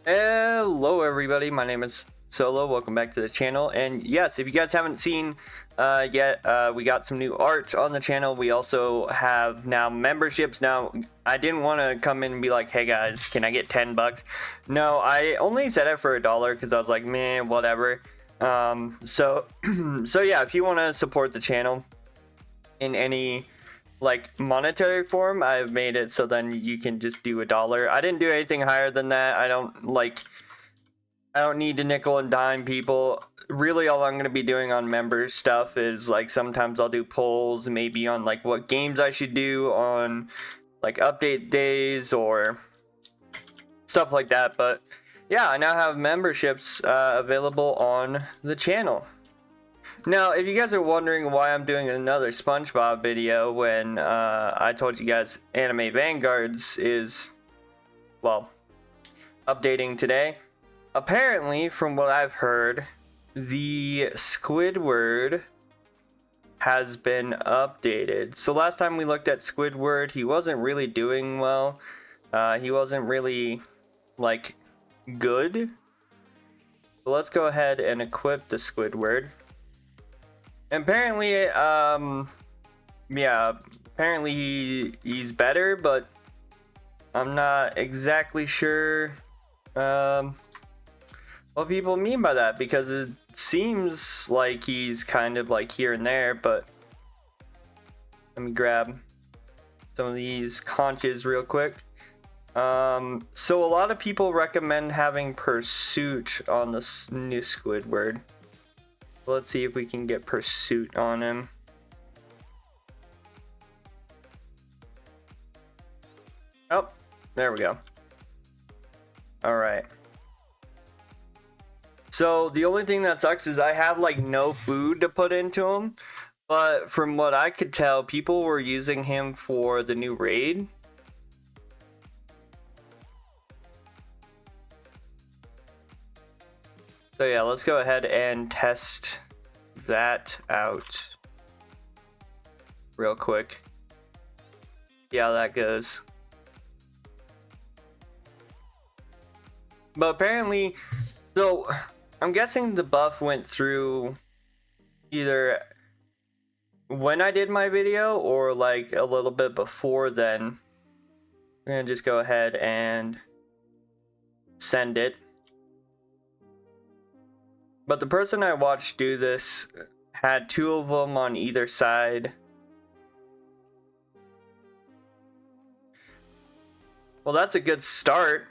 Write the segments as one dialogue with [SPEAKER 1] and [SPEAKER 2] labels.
[SPEAKER 1] Hello everybody, my name is Solo. Welcome back to the channel. And yes, if you guys haven't seen yet, we got some new art on the channel. We also have now memberships. Now, I didn't want to come in and be like, hey guys, can I get 10 bucks? No, I only set it for $1 because I was like, man, whatever. So yeah, if you want to support the channel in any like monetary form, I've made it so then you can just do $1. I didn't do anything higher than that. I don't need to nickel and dime people. Really, all I'm going to be doing on members stuff is like sometimes I'll do polls maybe on like what games I should do on like update days or stuff like that. But yeah, I now have memberships available on the channel. Now, if you guys are wondering why I'm doing another SpongeBob video when I told you guys Anime Vanguards is, well, updating today. Apparently, from what I've heard, the Squidward has been updated. So last time we looked at Squidward, he wasn't really doing well. He wasn't really, like, good. So let's go ahead and equip the Squidward. Apparently, yeah, apparently he's better, but I'm not exactly sure what people mean by that, because it seems like he's kind of like here and there. But let me grab some of these conches real quick. So a lot of people recommend having Pursuit on this new Squidward. Let's see if we can get Pursuit on him. Oh, there we go. Alright. So the only thing that sucks is I have like no food to put into him. But from what I could tell, people were using him for the new raid. So yeah, let's go ahead and test that out real quick. See how that goes. But apparently, so I'm guessing the buff went through either when I did my video or like a little bit before then. I'm gonna just go ahead and send it. But the person I watched do this had 2 of them on either side. Well, that's a good start.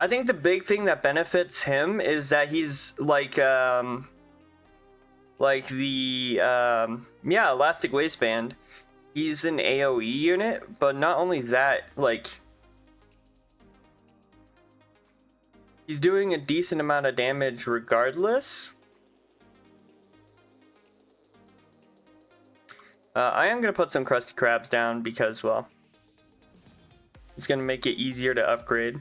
[SPEAKER 1] I think the big thing that benefits him is that he's like the Elastic Waistband. He's an AoE unit, but not only that, like, he's doing a decent amount of damage regardless. I am going to put some Krusty Krabs down because, well, it's going to make it easier to upgrade.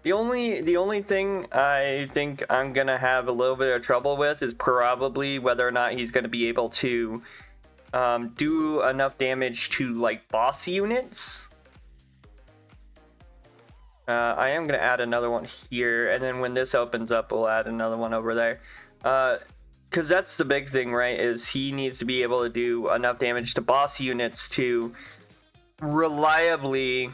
[SPEAKER 1] The only thing I think I'm going to have a little bit of trouble with is probably whether or not he's going to be able to do enough damage to, like, boss units. I am going to add another one here, and then when this opens up, we'll add another one over there. Because that's the big thing, right, is he needs to be able to do enough damage to boss units to reliably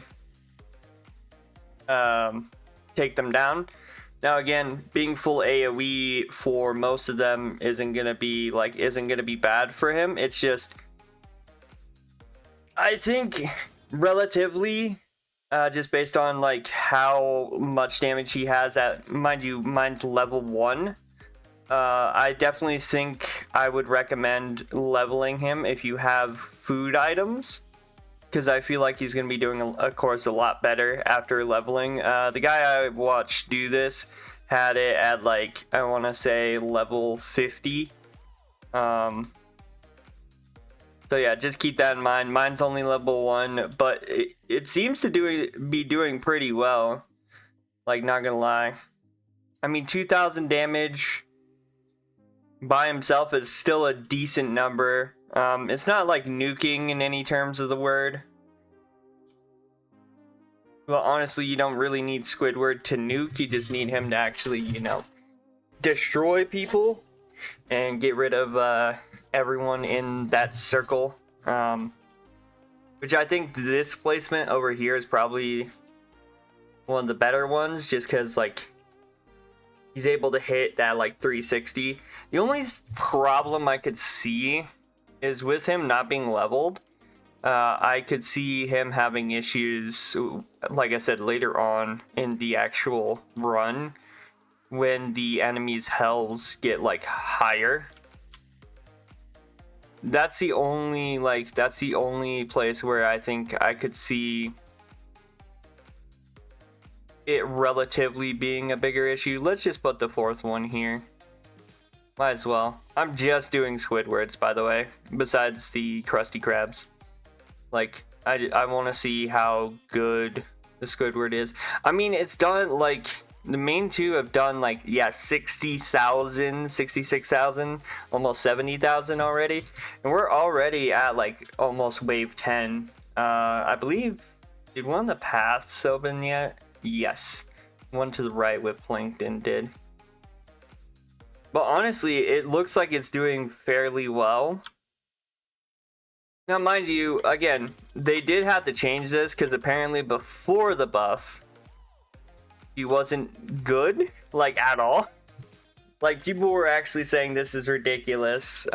[SPEAKER 1] take them down. Now, again, being full AoE for most of them isn't going to be bad for him. It's just, I think, relatively... just based on like how much damage he has at, mind you, mine's level 1. I definitely think I would recommend leveling him if you have food items, because I feel like he's going to be doing, of course, a lot better after leveling. The guy I watched do this had it at like, I want to say level 50. So yeah, just keep that in mind. Mine's only level 1, but it seems to be doing pretty well. Like, not gonna lie. I mean, 2,000 damage by himself is still a decent number. It's not like nuking in any terms of the word. Well, honestly, you don't really need Squidward to nuke. You just need him to actually, you know, destroy people and get rid of everyone in that circle. Which I think this placement over here is probably one of the better ones, just because, like, he's able to hit that, like, 360. The only problem I could see is with him not being leveled. I could see him having issues, like I said, later on in the actual run, when the enemy's healths get, like, higher. That's the only place where I think I could see it relatively being a bigger issue. Let's just put the fourth one here. Might as well. I'm just doing Squidwards, by the way, besides the Krusty Krabs. Like, I want to see how good the Squidward is. I mean, it's done, like, the main two have done, like, yeah, 60,000, 66,000, almost 70,000 already. And we're already at, like, almost wave 10. I believe, did one of the paths open yet? Yes. One to the right with Plankton did. But honestly, it looks like it's doing fairly well. Now, mind you, again, they did have to change this because apparently before the buff, he wasn't good, like, at all. Like, people were actually saying this is ridiculous,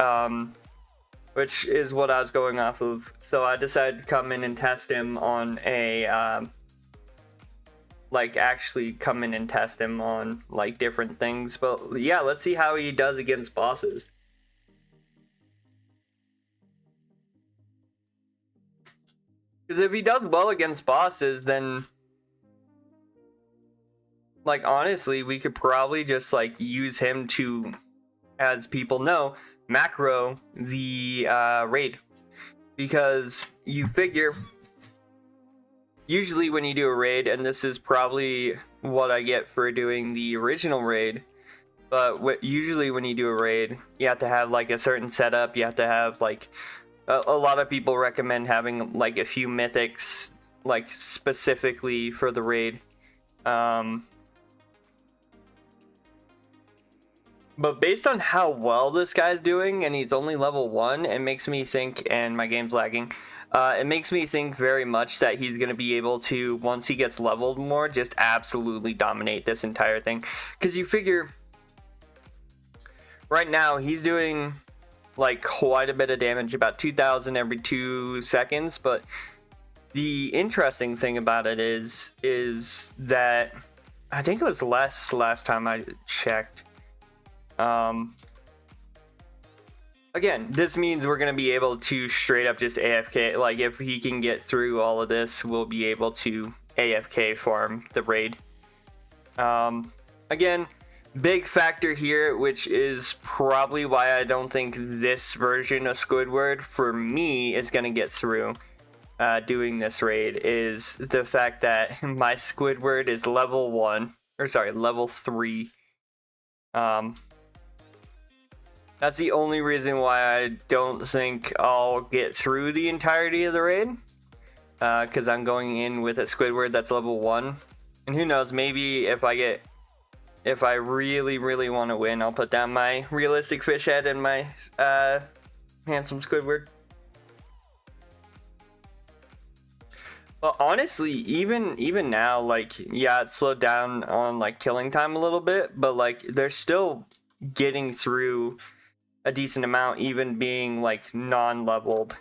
[SPEAKER 1] which is what I was going off of. So I decided to come in and test him on a, like, actually come in and test him on, like, different things. But yeah, let's see how he does against bosses. Because if he does well against bosses, then, like, honestly, we could probably just, like, use him to, as people know, macro the raid. Because you figure, usually when you do a raid, and this is probably what I get for doing the original raid, but usually when you do a raid, you have to have, like, a certain setup. You have to have, like, a lot of people recommend having, like, a few mythics, like, specifically for the raid. But based on how well this guy's doing, and he's only level 1, it makes me think, and my game's lagging, it makes me think very much that he's going to be able to, once he gets leveled more, just absolutely dominate this entire thing. Because you figure, right now, he's doing, like, quite a bit of damage, about 2,000 every 2 seconds. But the interesting thing about it is that I think it was less last time I checked. Again, this means we're going to be able to straight up just AFK. Like, if he can get through all of this, we'll be able to AFK farm the raid. Again, big factor here, which is probably why I don't think this version of Squidward for me is going to get through doing this raid, is the fact that my Squidward is level 3. That's the only reason why I don't think I'll get through the entirety of the raid, because I'm going in with a Squidward that's level 1. And who knows, maybe if I really, really want to win, I'll put down my realistic fish head and my handsome Squidward. But honestly, even now, like, yeah, it's slowed down on, like, killing time a little bit, but, like, they're still getting through a decent amount, even being, like, non-leveled.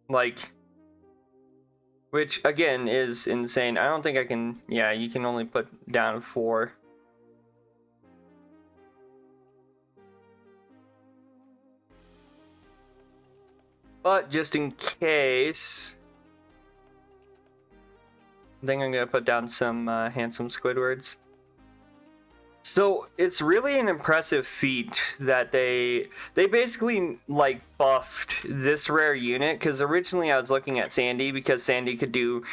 [SPEAKER 1] Like, which, again, is insane. I don't think I can, yeah, you can only put down 4. But just in case, I think I'm gonna put down some handsome Squidwards. So it's really an impressive feat that they basically, like, buffed this rare unit, because originally I was looking at Sandy because Sandy could do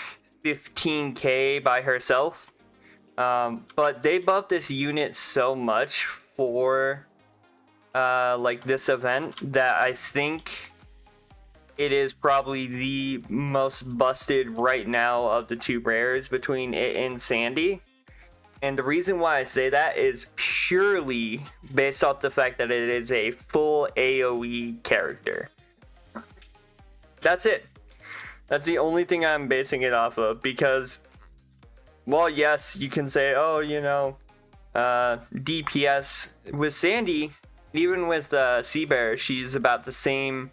[SPEAKER 1] 15k by herself, but they buffed this unit so much for like this event that I think it is probably the most busted right now of the two rares between it and Sandy. And the reason why I say that is purely based off the fact that it is a full AoE character. That's it. That's the only thing I'm basing it off of, because, well, yes, you can say, oh, you know, DPS with Sandy, even with Seabear, she's about the same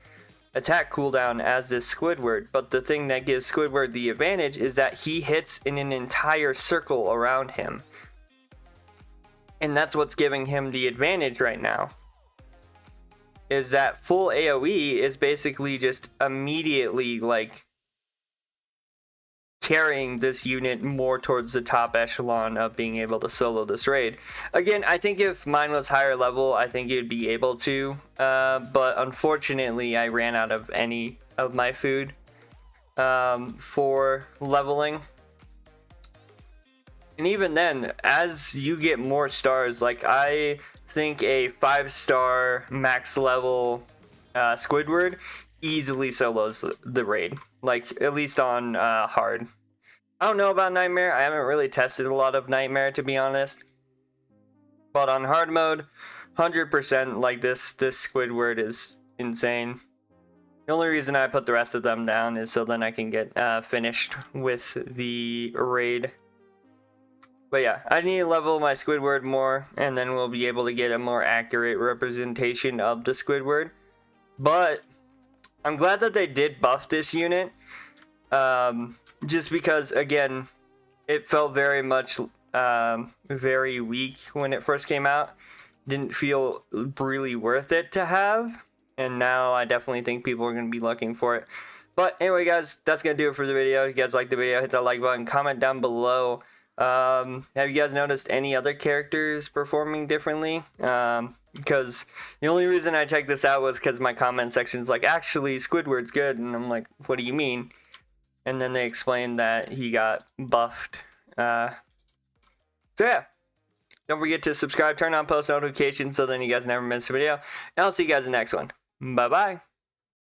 [SPEAKER 1] attack cooldown as this Squidward, but the thing that gives Squidward the advantage is that he hits in an entire circle around him. And that's what's giving him the advantage right now. Is that full AoE is basically just immediately like carrying this unit more towards the top echelon of being able to solo this raid. Again, I think if mine was higher level, I think you'd be able to, but unfortunately I ran out of any of my food for leveling. And even then, as you get more stars, like I think a 5-star max level Squidward easily solos the raid, like at least on hard. I don't know about Nightmare. I haven't really tested a lot of Nightmare, to be honest, but on hard mode, 100%, like this Squidward is insane. The only reason I put the rest of them down is so then I can get finished with the raid. But yeah, I need to level my Squidward more, and then we'll be able to get a more accurate representation of the Squidward. But I'm glad that they did buff this unit, just because, again, it felt very much very weak when it first came out. Didn't feel really worth it to have, and now I definitely think people are going to be looking for it. But anyway, guys, that's going to do it for the video. If you guys liked the video, hit that like button, comment down below. Have you guys noticed any other characters performing differently? Because the only reason I checked this out was because my comment section's like, actually, Squidward's good, and I'm like, what do you mean? And then they explained that he got buffed. So yeah, don't forget to subscribe, turn on post notifications so then you guys never miss a video, and I'll see you guys in the next one. Bye bye.